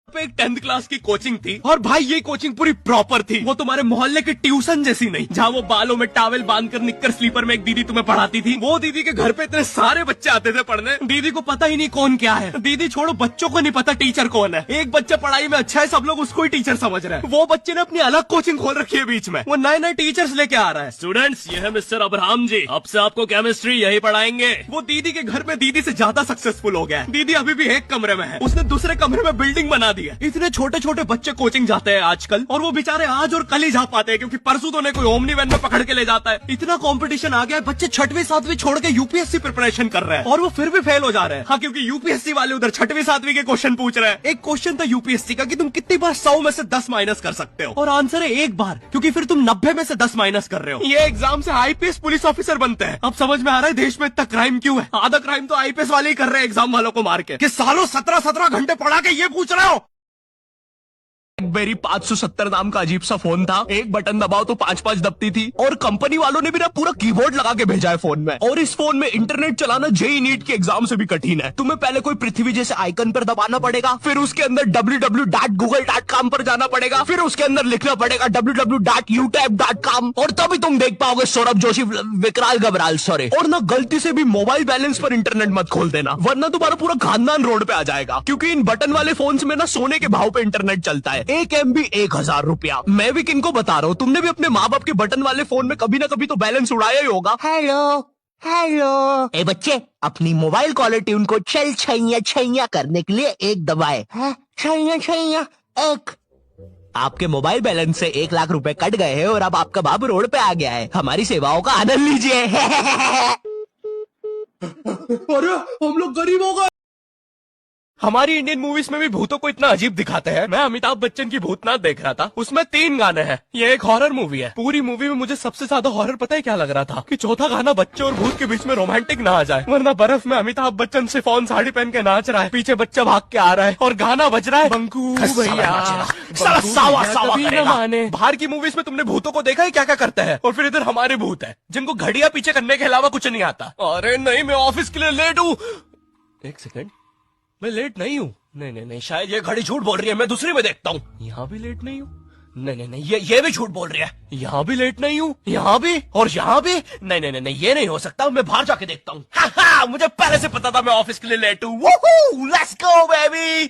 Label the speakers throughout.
Speaker 1: पे एक 10th class की कोचिंग थी और भाई ये कोचिंग पूरी प्रॉपर थी। वो तुम्हारे मोहल्ले की ट्यूशन जैसी नहीं, जहाँ वो बालों में टावल बांधकर निक्कर स्लीपर में एक दीदी तुम्हें पढ़ाती थी। वो दीदी के घर पे इतने सारे बच्चे आते थे पढ़ने, दीदी को पता ही नहीं कौन क्या है। दीदी छोड़ो, बच्चों को नहीं पता टीचर कौन है। एक बच्चा पढ़ाई में अच्छा है, सब लोग उसको ही टीचर समझ रहे हैं। वो बच्चे ने अपनी अलग कोचिंग खोल रखी है बीच में, वो नए नए टीचर्स लेके आ रहा है। स्टूडेंट्स, ये है मिस्टर अब्राहम जी, अब से आपको केमिस्ट्री यही पढ़ाएंगे। वो दीदी के घर में दीदी से ज्यादा सक्सेसफुल हो गया है। दीदी अभी भी एक कमरे में है, उसने दूसरे कमरे में बिल्डिंग बना दी है। इतने छोटे छोटे बच्चे कोचिंग जाते हैं आजकल, और वो बेचारे आज और कल ही जा पाते हैं क्योंकि परसों तो कोई ओमनी वैन में पकड़ के ले जाता है। इतना कंपटीशन आ गया है, बच्चे 6वीं 7वीं छोड़ के यूपीएससी प्रिपरेशन कर रहे हैं और वो फिर भी फेल हो जा रहे हैं। हाँ, क्योंकि यूपीएससी वाले उधर 6वीं 7वीं के क्वेश्चन पूछ रहे हैं। एक क्वेश्चन था यूपीएससी का कि तुम कितनी बार 100 में से 10 माइनस कर सकते हो, और आंसर है एक बार, क्योंकि फिर तुम 90 में से 10 माइनस कर रहे हो। ये एग्जाम से आईपीएस पुलिस ऑफिसर बनते हैं। अब समझ में आ रहा है देश में इतना क्राइम क्यों है। आधा क्राइम तो आईपीएस वाले ही कर रहे हैं एग्जाम वालों को मार के, कि सालों 17-17 घंटे पढ़ा के ये पूछ रहे हो। BlackBerry 570 नाम का अजीब सा फोन था, एक बटन दबाओ तो 5-5 दबती थी, और कंपनी वालों ने भी ना पूरा कीबोर्ड लगा के भेजा है फोन में। और इस फोन में इंटरनेट चलाना जेईई नीट के एग्जाम से भी कठिन है। तुम्हें पहले कोई पृथ्वी जैसे आइकन पर दबाना पड़ेगा, फिर उसके अंदर www.google.com पर जाना पड़ेगा, फिर उसके अंदर लिखना पड़ेगा www.youtube.com, और तभी तुम देख पाओगे सौरभ जोशी विकराल घबराल सॉरी। और ना गलती से भी मोबाइल बैलेंस पर इंटरनेट मत खोल देना, वरना तुम्हारा पूरा खानदान रोड पे आ जाएगा। क्योंकि इन बटन वाले फोन में ना सोने के भाव पे इंटरनेट चलता है। 1 MB 1000 रुपया। मैं भी किनको बता रहा हूँ, तुमने भी अपने माँ बाप के बटन वाले फोन में कभी ना कभी तो बैलेंस उड़ाया ही होगा। हेलो ए बच्चे, अपनी मोबाइल कॉलर ट्यून को चल छैया छैया करने के लिए एक दबाए। छैया छैया एक। आपके मोबाइल बैलेंस से 1 लाख रुपए कट गए हैं और अब आपका बाबू रोड पे आ गया है। हमारी सेवाओं का आनंद लीजिए। अरे हम लोग गरीब हो गए। हमारी इंडियन मूवीज में भी भूतों को इतना अजीब दिखाते हैं। मैं अमिताभ बच्चन की भूतनाथ देख रहा था, उसमें 3 गाने हैं। ये एक हॉरर मूवी है। पूरी मूवी में मुझे सबसे ज्यादा हॉरर पता है क्या लग रहा था, कि चौथा गाना बच्चे और भूत के बीच में रोमांटिक ना आ जाए, वरना बर्फ में अमिताभ बच्चन शिफॉन साड़ी पहन के नाच रहा है, पीछे बच्चा भाग के आ रहा है और गाना बज रहा है बंकू भैया माने। बाहर की मूवीज में तुमने भूतों को देखा है क्या क्या करते हैं, और फिर इधर हमारे भूत है जिनको घड़ियां पीछे करने के अलावा कुछ नहीं आता। अरे नहीं, मैं ऑफिस के लिए लेट हूँ। 1 सेकंड, मैं लेट नहीं हूँ। नहीं, शायद ये घड़ी झूठ बोल रही है, मैं दूसरी में देखता हूँ। यहाँ भी लेट नहीं हूँ। नहीं, ये भी झूठ बोल रही है। यहाँ भी लेट नहीं हूँ, यहाँ भी और यहाँ भी। नहीं, ये नहीं हो सकता, मैं बाहर जाके देखता हूँ। मुझे पहले से पता था मैं ऑफिस के लिए लेट हूँ। Let's go baby.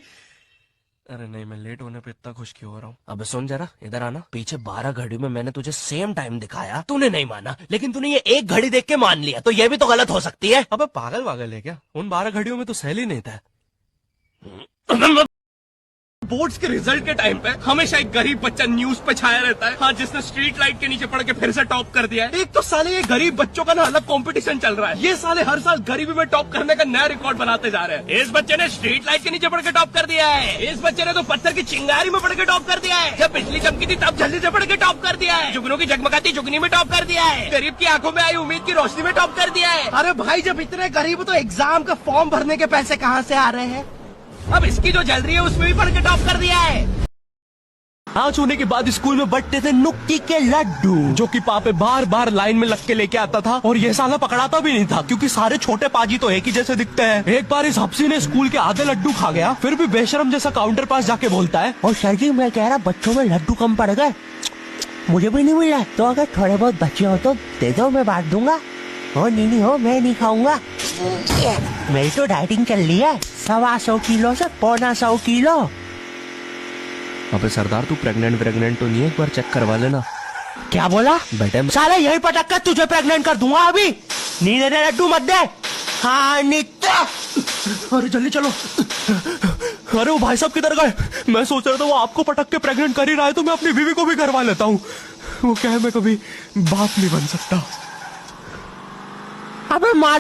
Speaker 1: अरे नहीं, मैं लेट होने पे इतना खुश क्यों हो रहा हूँ। अब सुन जरा, इधर आना। पीछे 12 घड़ियों में मैंने तुझे सेम टाइम दिखाया, तूने नहीं माना, लेकिन तूने ये एक घड़ी देख के मान लिया, तो ये भी तो गलत हो सकती है। अबे पागल वागल है क्या? उन 12 घड़ियों में तो सैल ही नहीं था। बोर्ड्स के रिजल्ट के टाइम पे हमेशा एक गरीब बच्चा न्यूज पे छाया रहता है, हाँ, जिसने स्ट्रीट लाइट के नीचे पड़ के फिर से टॉप कर दिया है। एक तो साले ये गरीब बच्चों का ना अलग कंपटीशन चल रहा है। ये साले हर साल गरीबी में टॉप करने का नया रिकॉर्ड बनाते जा रहे हैं। इस बच्चे ने स्ट्रीट लाइट के नीचे पड़ के टॉप कर दिया है। इस बच्चे ने तो पत्थर की चिंगारी में पड़ के टॉप कर दिया है। जब बिजली चमकी थी तब जल्दी से पड़ के टॉप कर दिया है। जुगनों की जगमगाती जुगनी में टॉप कर दिया है। गरीब की आंखों में आई उम्मीद की रोशनी में टॉप कर दिया है। अरे भाई, जब इतने गरीब तो एग्जाम का फॉर्म भरने के पैसे कहाँ से आ रहे हैं? अब इसकी जो जल रही है उसमें भी पढ़ के टॉप कर दिया है। आज होने के बाद स्कूल में बंटते थे नुक्की के लड्डू, जो कि पापे बार बार लाइन में लग के लेके आता था, और ये साला पकड़ाता भी नहीं था क्योंकि सारे छोटे पाजी तो एक ही जैसे दिखते हैं। एक बार इस हफ्सी ने स्कूल के आधे लड्डू खा गया, फिर भी बेशरम जैसा काउंटर पास जाके बोलता है, और सर जी मैं कह रहा बच्चों में लड्डू कम पड़ गए, मुझे भी नहीं मिला, तो अगर थोड़े बहुत बचे हो तो दे दो, मैं बांट दूंगा। हो नहीं हो, मैं नहीं खाऊंगा, मेरी तो डाइटिंग चल रही है, 125 किलो से 1.25 किलो।
Speaker 2: अबे सरदार, तू प्रेग्नेंट तो नहीं है? एक बार चेक करवा लेना।
Speaker 1: क्या बोला
Speaker 2: बेटे?
Speaker 1: साला यही पटक कर तुझे प्रेग्नेंट कर दूंगा अभी। नहीं दे लड्डू मत दे। हाँ नित्या, अरे जल्दी चलो। अरे वो भाई साहब किधर गए? मैं सोच रहा था वो आपको पटक के प्रेग्नेंट कर ही रहा है तो मैं अपनी बीवी को भी करवा लेता हूँ। वो क्या है, मैं कभी बाप नहीं बन सकता। अबे मार